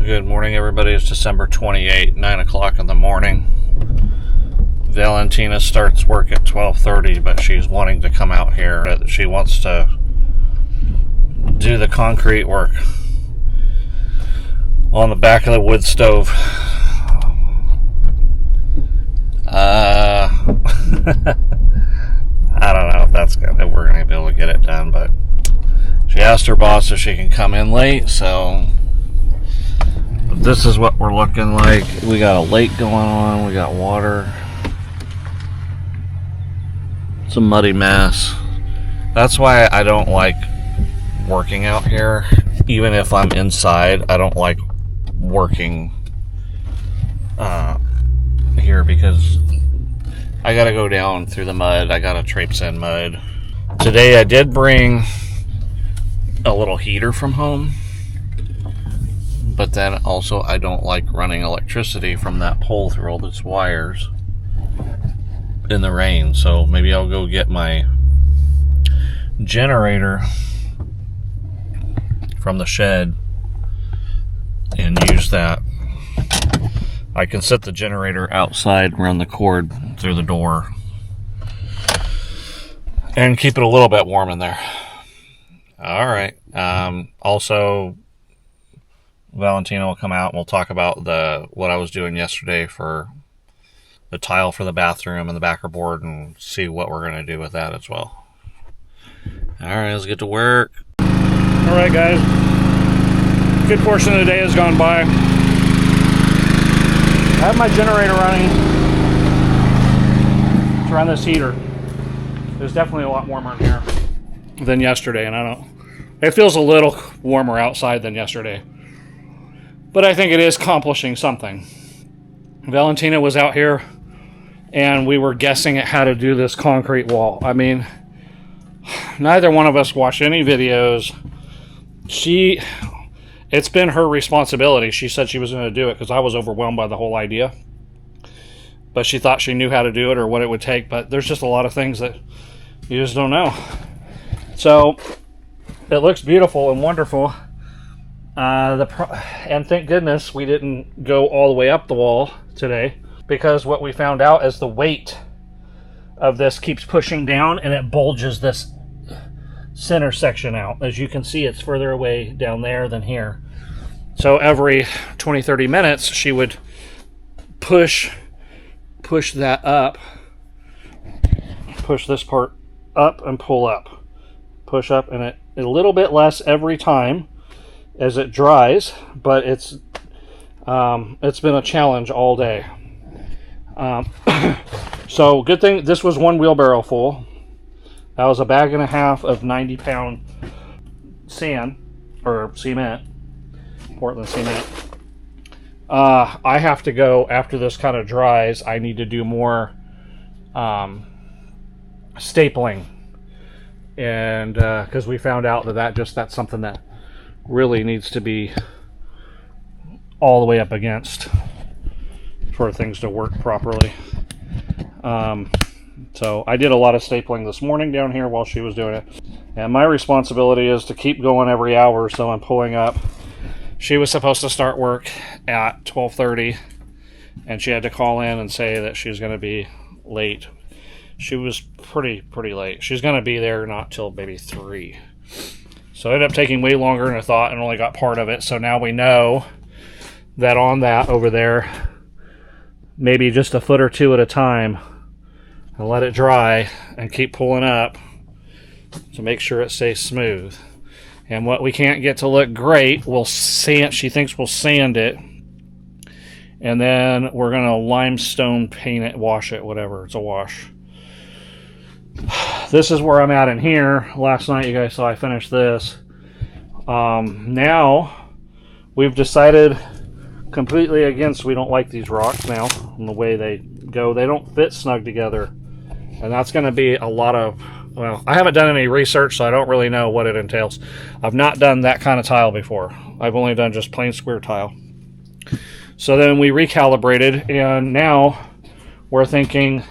Good morning, everybody. It's December 28, 9 o'clock in the morning. Valentina starts work at 12:30, but she's wanting to come out here. She wants to do the concrete work on the back of the wood stove. I don't know if we're going to be able to get it done, but she asked her boss if she can come in late, so this is what we're looking like. We got a lake going on, we got water. It's a muddy mess. That's why I don't like working out here. Even if I'm inside, I don't like working here because I gotta go down through the mud. I gotta traipse in mud. Today I did bring a little heater from home, but then also I don't like running electricity from that pole through all those wires in the rain, so maybe I'll go get my generator from the shed and use that. I can set the generator outside and run the cord through the door and keep it a little bit warm in there. Alright, also Valentina will come out and we'll talk about what I was doing yesterday for the tile for the bathroom and the Backerboard and see what we're going to do with that as well. Alright, let's get to work. Alright guys, good portion of the day has gone by. I have my generator running to run this heater. It's definitely a lot warmer in here than yesterday, and it feels a little warmer outside than yesterday. But I think it is accomplishing something. Valentina was out here and we were guessing at how to do this concrete wall. I mean, neither one of us watched any videos. It's been her responsibility. She said she was going to do it because I was overwhelmed by the whole idea. But she thought she knew how to do it or what it would take. But there's just a lot of things that you just don't know. So it looks beautiful and wonderful. And thank goodness we didn't go all the way up the wall today, because what we found out is the weight of this keeps pushing down and it bulges this center section out. As you can see, it's further away down there than here. So every 20-30 minutes she would push that up, push this part up and pull up, push up, and it a little bit less every time as it dries, but it's been a challenge all day. So good thing this was one wheelbarrow full. That was a bag and a half of 90-pound sand or cement, Portland cement. I have to go after this kind of dries. I need to do more stapling, and because we found out that's something that really needs to be all the way up against for things to work properly. So I did a lot of stapling this morning down here while she was doing it. And my responsibility is to keep going every hour, so I'm pulling up. She was supposed to start work at 12:30, and she had to call in and say that she was going to be late. She was pretty late. She's going to be there not till maybe 3. So it ended up taking way longer than I thought and only got part of it. So now we know that on that over there, maybe just a foot or two at a time, and let it dry and keep pulling up to make sure it stays smooth. And what we can't get to look great, we'll sand. She thinks we'll sand it, and then we're gonna limestone paint it, wash it, whatever. It's a wash. This is where I'm at in here. Last night you guys saw I finished this. Now we've decided completely against. We don't like these rocks now and the way they go. They don't fit snug together. And that's going to be a lot of, well, I haven't done any research, so I don't really know what it entails. I've not done that kind of tile before. I've only done just plain square tile. So then we recalibrated, and now we're thinking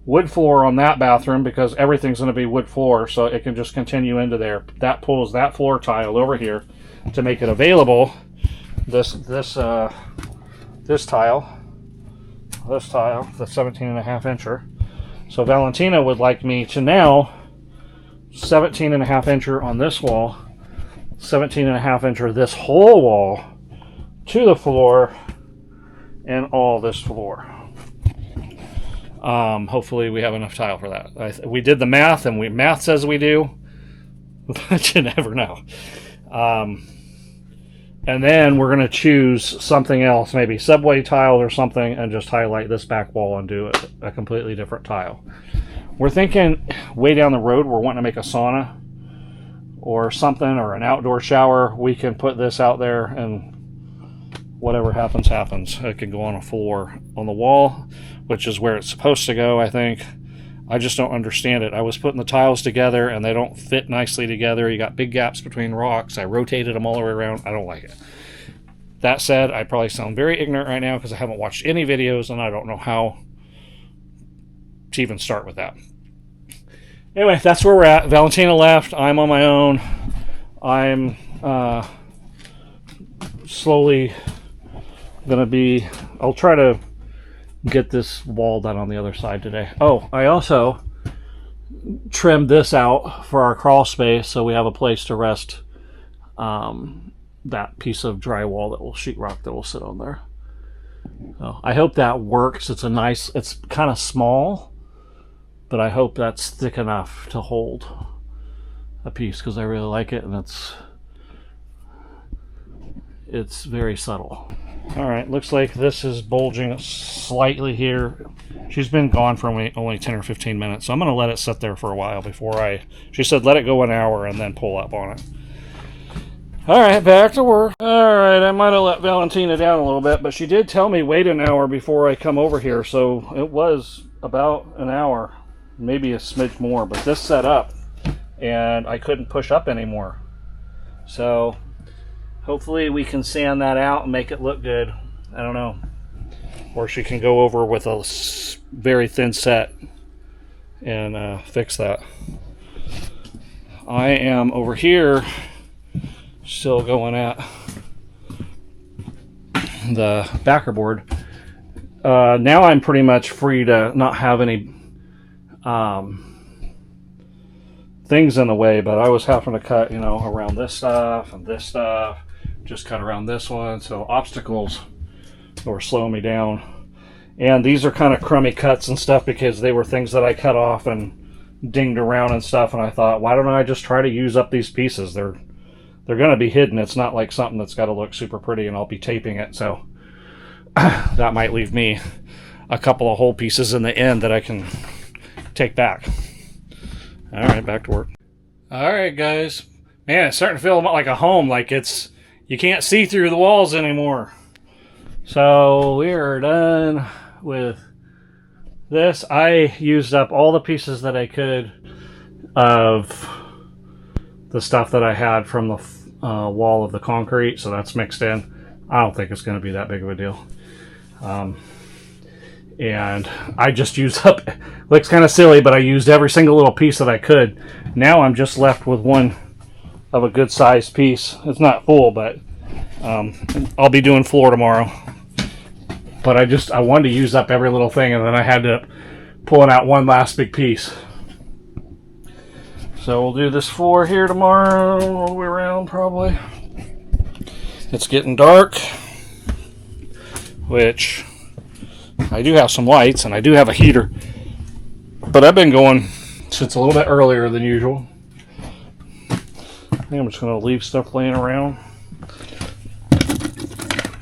wood floor on that bathroom, because everything's going to be wood floor, so it can just continue into there. That pulls that floor tile over here to make it available this tile, the 17.5 incher. So Valentina would like me to now 17.5 incher on this wall, 17.5 incher this whole wall to the floor, and all this floor. Hopefully we have enough tile for that. We did the math, and math says we do, but you never know. And then we're going to choose something else, maybe subway tile or something, and just highlight this back wall and do a completely different tile. We're thinking way down the road we're wanting to make a sauna or something, or an outdoor shower. We can put this out there, and whatever happens, happens. It can go on a floor on the wall, which is where it's supposed to go, I think. I just don't understand it. I was putting the tiles together and they don't fit nicely together. You got big gaps between rocks. I rotated them all the way around. I don't like it. That said, I probably sound very ignorant right now because I haven't watched any videos and I don't know how to even start with that. Anyway, that's where we're at. Valentina left. I'm on my own. I'm slowly going to be... I'll try to get this wall done on the other side today. Oh, I also trimmed this out for our crawl space so we have a place to rest that piece of drywall, that will sheetrock that will sit on there. So I hope that works. It's kind of small, but I hope that's thick enough to hold a piece because I really like it, and it's very subtle. Alright, looks like this is bulging slightly here. She's been gone for only 10 or 15 minutes, so I'm going to let it sit there for a while before she said let it go an hour and then pull up on it. Alright, back to work. Alright, I might have let Valentina down a little bit, but she did tell me wait an hour before I come over here, so it was about an hour, maybe a smidge more, but this set up and I couldn't push up anymore. So hopefully we can sand that out and make it look good. I don't know. Or she can go over with a very thin set and fix that. I am over here still going at the Backerboard. Now I'm pretty much free to not have any things in the way, but I was having to cut, around this stuff and this stuff. Just cut around this one, so obstacles were slowing me down. And these are kind of crummy cuts and stuff because they were things that I cut off and dinged around and stuff, and I thought, why don't I just try to use up these pieces? They're going to be hidden. It's not like something that's got to look super pretty and I'll be taping it, so that might leave me a couple of whole pieces in the end that I can take back. Alright, back to work. Alright guys, man, it's starting to feel like a home, like you can't see through the walls anymore. So we're done with this. I used up all the pieces that I could of the stuff that I had from the wall of the concrete, so that's mixed in. I don't think it's going to be that big of a deal. And I just used up, looks kind of silly, but I used every single little piece that I could. Now I'm just left with one of a good sized piece. It's not full, but I'll be doing floor tomorrow. But I wanted to use up every little thing, and then I had to pull out one last big piece. So we'll do this floor here tomorrow, all the way around probably. It's getting dark, which I do have some lights and I do have a heater, but I've been going since a little bit earlier than usual. I think I'm just going to leave stuff laying around.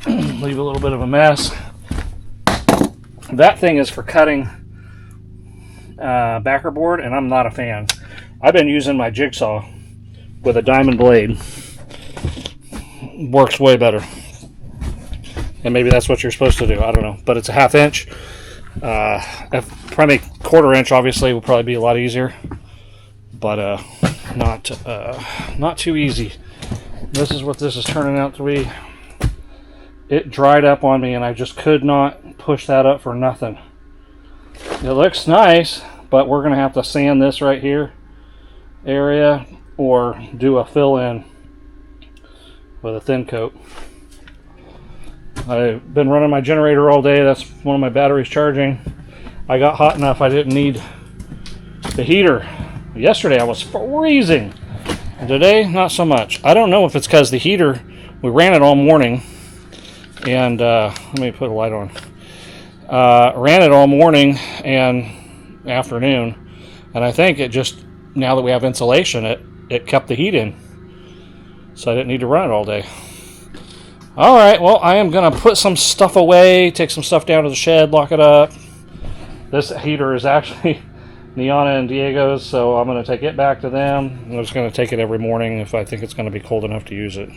Leave a little bit of a mess. That thing is for cutting Backerboard, and I'm not a fan. I've been using my jigsaw with a diamond blade. Works way better. And maybe that's what you're supposed to do. I don't know. But it's a 1/2 inch. Probably 1/4 inch, obviously, will probably be a lot easier. But not too easy. This is what this is turning out to be. It dried up on me, and I just could not push that up for nothing. It looks nice, but we're going to have to sand this right here area or do a fill-in with a thin coat. I've been running my generator all day. That's one of my batteries charging. I got hot enough I didn't need the heater. Yesterday I was freezing. And today, not so much. I don't know if it's because the heater, we ran it all morning. And let me put a light on. Ran it all morning and afternoon. And I think it just, now that we have insulation, it kept the heat in. So I didn't need to run it all day. All right, well, I am going to put some stuff away, take some stuff down to the shed, lock it up. This heater is actually Niana and Diego's, so I'm going to take it back to them. I'm just going to take it every morning if I think it's going to be cold enough to use it.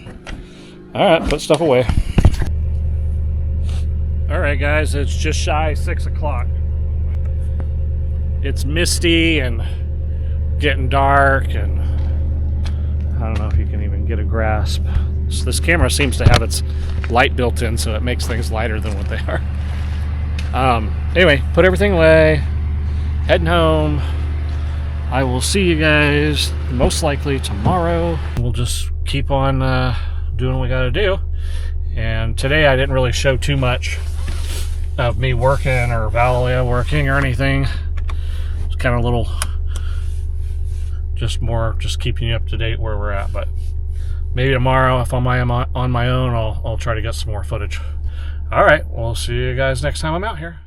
All right, put stuff away. All right, guys, it's just shy 6 o'clock. It's misty and getting dark, and I don't know if you can even get a grasp. So this camera seems to have its light built in, so it makes things lighter than what they are. Anyway, put everything away, heading home. I will see you guys most likely tomorrow. We'll just keep on doing what we got to do. And today I didn't really show too much of me working or Valia working or anything. It's kind of a little, just keeping you up to date where we're at. But maybe tomorrow, if I'm on my own, I'll try to get some more footage. All right, we'll see you guys next time I'm out here.